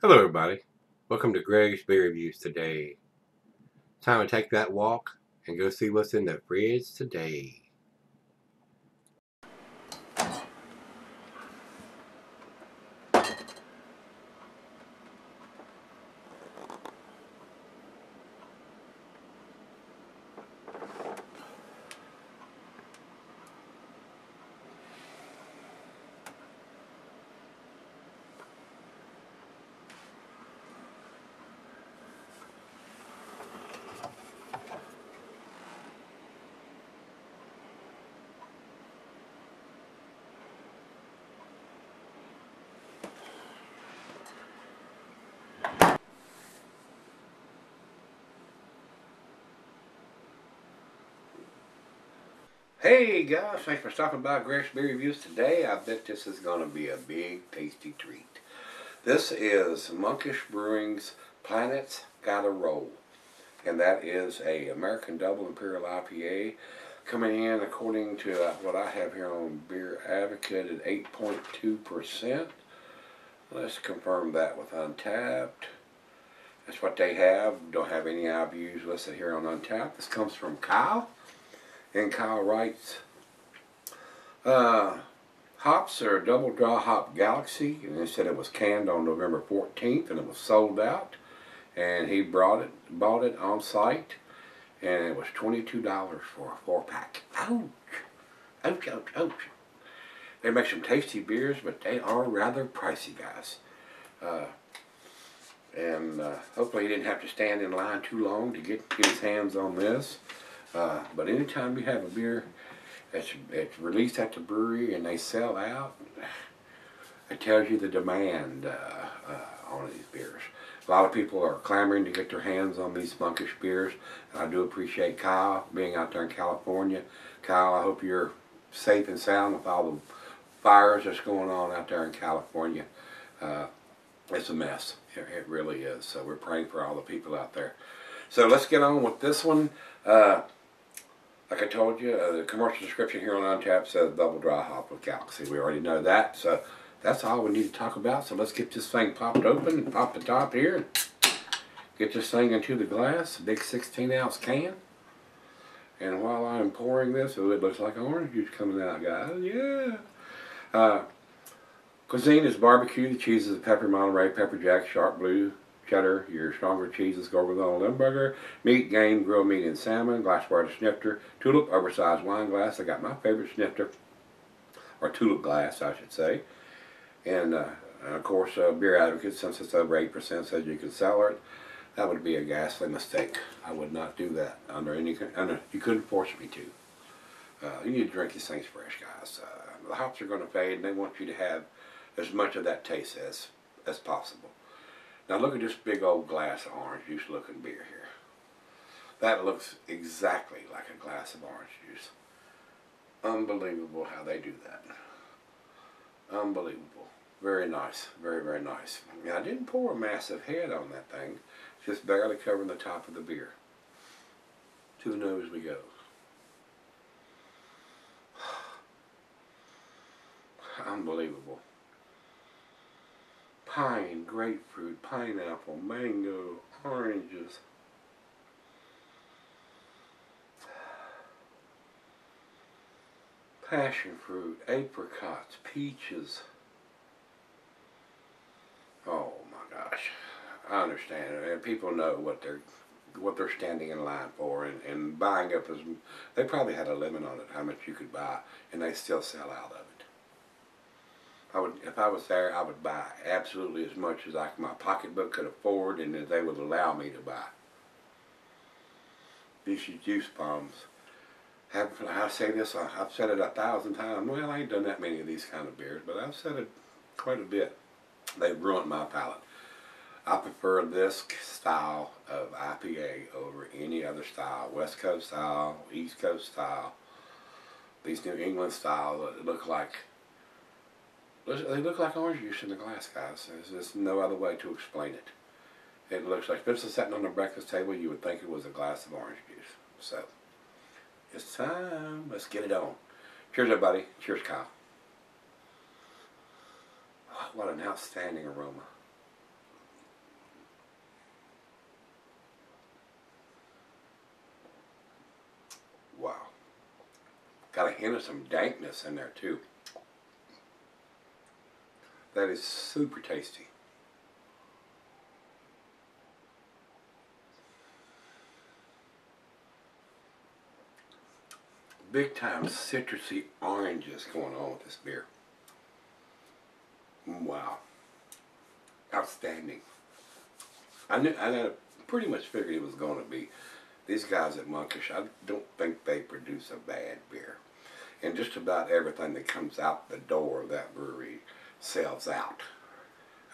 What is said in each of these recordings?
Hello everybody, welcome to Gregsbeerreviews today. Time to take that walk and go see what's in the fridge today. Hey guys, thanks for stopping by Gregsbeerreviews today. I bet this is going to be a big tasty treat. This is Monkish Brewing's Planet's Gotta Roll, and that is a American Double Imperial IPA coming in according to what I have here on Beer Advocate at 8.2%. Let's confirm that with Untapped. That's what they have. Don't have any IBUs listed here on Untapped. This comes from Kyle. And Kyle writes, hops are Double Dry Hop Galaxy. And they said it was canned on November 14th and it was sold out. And he bought it on site. And it was $22 for a 4-pack. Ouch. Ouch, ouch, ouch. They make some tasty beers, but they are rather pricey, guys. Hopefully he didn't have to stand in line too long to get his hands on this. But anytime you have a beer that's released at the brewery and they sell out, it tells you the demand on these beers. A lot of people are clamoring to get their hands on these Monkish beers. And I do appreciate Kyle being out there in California. Kyle, I hope you're safe and sound with all the fires that's going on out there in California. It's a mess. It really is. So we're praying for all the people out there. So let's get on with this one. Like I told you, the commercial description here on Untapped says Double Dry Hop with Galaxy. We already know that, so that's all we need to talk about. So let's get this thing popped open and pop the top here and get this thing into the glass, a big 16-ounce can. And while I'm pouring this, oh, it looks like orange juice coming out, guys. Yeah. Cuisine is barbecue. The cheeses are pepper Monterey, pepper jack, sharp blue, cheddar. Your stronger cheeses go with on Limburger. Meat, game, grilled meat and salmon. Glassware snifter. Tulip, oversized wine glass. I got my favorite snifter, or tulip glass, I should say. And of course, Beer Advocate, since it's over 8%, says you can sell it. That would be a ghastly mistake. I would not do that under you couldn't force me to. You need to drink these things fresh, guys. The hops are going to fade, and they want you to have as much of that taste as possible. Now look at this big old glass of orange juice looking beer here. That looks exactly like a glass of orange juice. Unbelievable how they do that. Unbelievable. Very nice. Very, very nice. Now I didn't pour a massive head on that thing. Just barely covering the top of the beer. To the nose we go. Unbelievable. Pine, grapefruit, pineapple, mango, oranges. Passion fruit, apricots, peaches. Oh my gosh. I understand. And people know what they're standing in line for, and buying up as they probably had a limit on it, how much you could buy, and they still sell out of it. If I was there, I would buy absolutely as much as my pocketbook could afford, and as they would allow me to buy. These juice bombs. I say this, I've said it 1,000 times. Well, I ain't done that many of these kind of beers, but I've said it quite a bit. They've ruined my palate. I prefer this style of IPA over any other style. West Coast style, East Coast style, these New England style that look like orange juice in the glass, guys. There's just no other way to explain it. It looks like if this was sitting on the breakfast table, you would think it was a glass of orange juice. So, it's time. Let's get it on. Cheers, everybody. Cheers, Kyle. What an outstanding aroma. Got a hint of some dankness in there too. That is super tasty. Big time citrusy oranges going on with this beer. Wow. Outstanding. I pretty much figured it was going to be. These guys at Monkish, I don't think they produce a bad beer. And just about everything that comes out the door of that brewery sells out.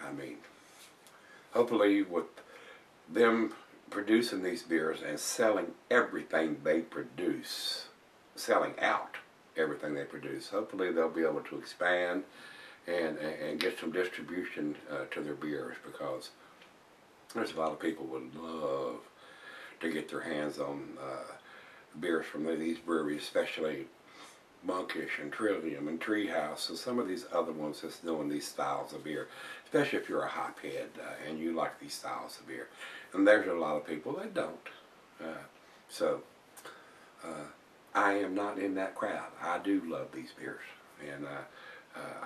I mean, hopefully with them producing these beers and selling everything they produce, selling out everything they produce, hopefully they'll be able to expand and get some distribution to their beers, because there's a lot of people would love to get their hands on beers from these breweries, especially Monkish and Trillium and Treehouse and some of these other ones that's doing these styles of beer, especially if you're a hophead and you like these styles of beer. And there's a lot of people that don't. So I am not in that crowd. I do love these beers, and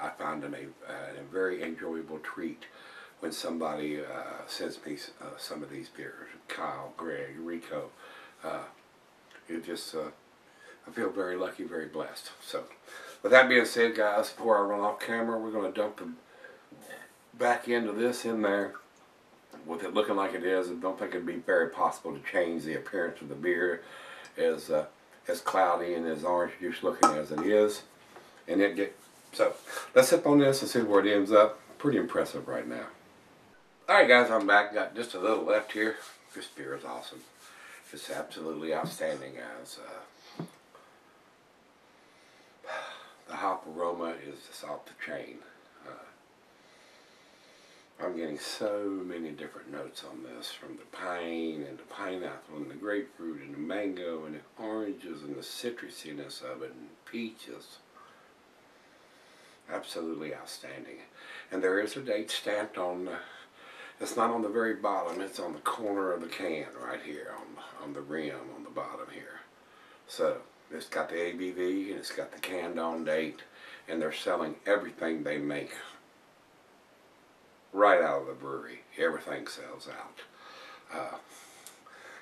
I find them a very enjoyable treat when somebody sends me some of these beers. Kyle, Greg, Rico. It just I feel very lucky, very blessed. So, with that being said, guys, before I run off camera, we're going to dump the back end of this in there. With it looking like it is, I don't think it'd be very possible to change the appearance of the beer as cloudy and as orange juice looking as it is. And so, let's sip on this and see where it ends up. Pretty impressive right now. Alright guys, I'm back. Got just a little left here. This beer is awesome. It's absolutely outstanding, guys. The hop aroma is just off the chain. I'm getting so many different notes on this, from the pine and the pineapple and the grapefruit and the mango and the oranges and the citrusiness of it and peaches. Absolutely outstanding. And there is a date stamped on it's not on the very bottom, it's on the corner of the can right here, on the rim on the bottom here. So it's got the ABV and it's got the canned on date, and they're selling everything they make right out of the brewery. Everything sells out.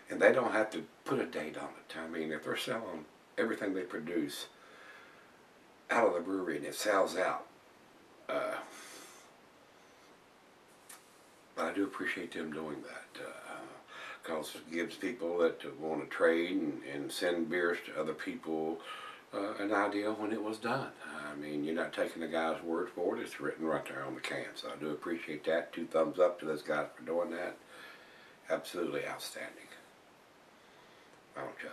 And they don't have to put a date on it. I mean, if they're selling everything they produce out of the brewery and it sells out, I do appreciate them doing that, because it gives people that want to trade and send beers to other people an idea when it was done. I mean, you're not taking the guy's word for it. It's written right there on the can. So I do appreciate that. 2 thumbs up to those guys for doing that. Absolutely outstanding. Final chug.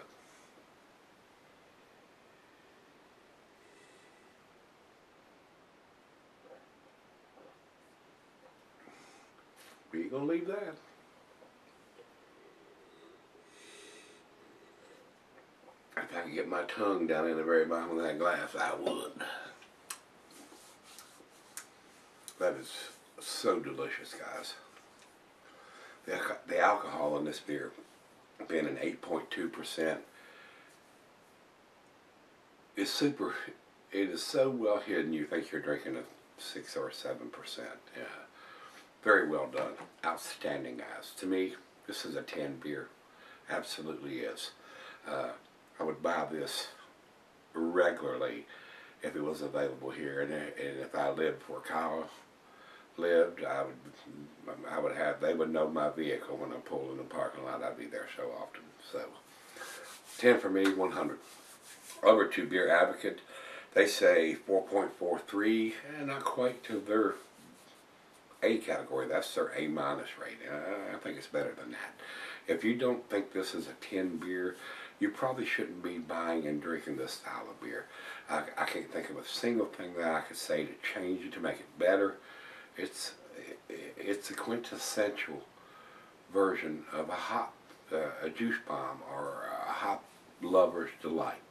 Where you gonna leave that? If I could get my tongue down in the very bottom of that glass, I would. That is so delicious, guys. The alcohol in this beer, being an 8.2%, is super. It is so well hidden. You think you're drinking a 6 or 7%. Yeah. Very well done. Outstanding, guys. To me, this is a 10 beer. Absolutely is. I would buy this regularly if it was available here, and if I lived where Kyle lived, I would have. They would know my vehicle when I pulled in the parking lot. I'd be there so often. So 10 for me, 100. Over to Beer Advocate, they say 4.43, and not quite to their A category. That's their A- rating. I think it's better than that. If you don't think this is a 10 beer, you probably shouldn't be buying and drinking this style of beer. I can't think of a single thing that I could say to change it, to make it better. It's a quintessential version of a juice bomb or a hop lover's delight.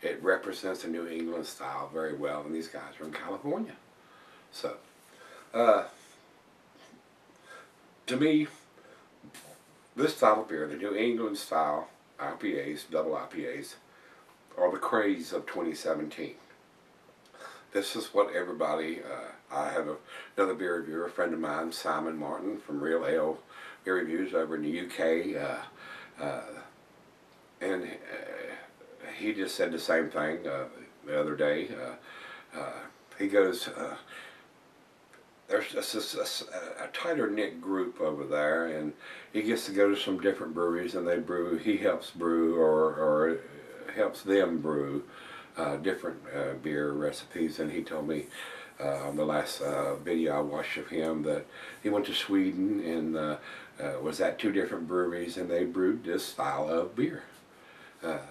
It represents the New England style very well, and these guys are in California. So, to me, this style of beer, the New England style IPAs, double IPAs, or the craze of 2017. This is what everybody, I have another beer reviewer, a friend of mine, Simon Martin from Real Ale Beer Reviews over in the UK, and he just said the same thing the other day. He goes, there's just a tighter knit group over there, and he gets to go to some different breweries, and they brew. He helps brew or helps them brew different beer recipes. And he told me on the last video I watched of him that he went to Sweden and was at 2 different breweries, and they brewed this style of beer.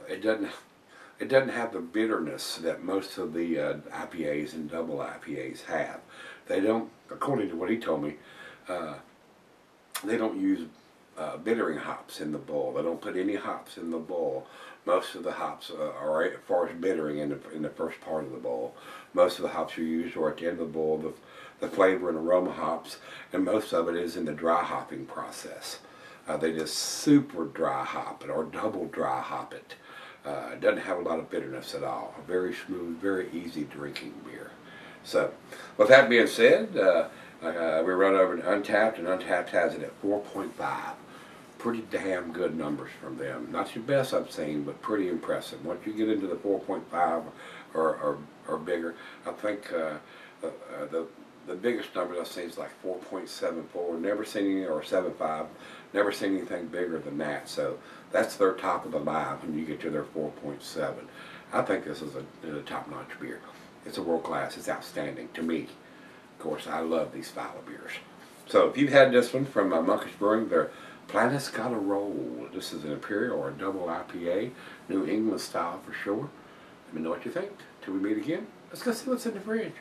It doesn't have the bitterness that most of the IPAs and double IPAs have. They don't, according to what he told me, they don't use bittering hops in the bowl. They don't put any hops in the bowl. Most of the hops are, as far as bittering, in the first part of the bowl. Most of the hops are used or at the end of the bowl, the flavor and aroma hops, and most of it is in the dry hopping process. They just super dry hop it or double dry hop it. It doesn't have a lot of bitterness at all. A very smooth, very easy drinking beer. So, with that being said, we run over to Untapped, and Untapped has it at 4.5. Pretty damn good numbers from them. Not the best I've seen, but pretty impressive. Once you get into the 4.5 or bigger, I think the biggest number I've seen is like 4.74. Never seen any, or 7.5. Never seen anything bigger than that. So that's their top of the line when you get to their 4.7. I think this is a top-notch beer. It's a world class. It's outstanding to me. Of course, I love these style of beers. So if you've had this one from Monkish Brewing, their Planet's Gotta Roll. This is an Imperial or a double IPA, New England style for sure. Let me know what you think. Till we meet again, let's go see what's in the fridge.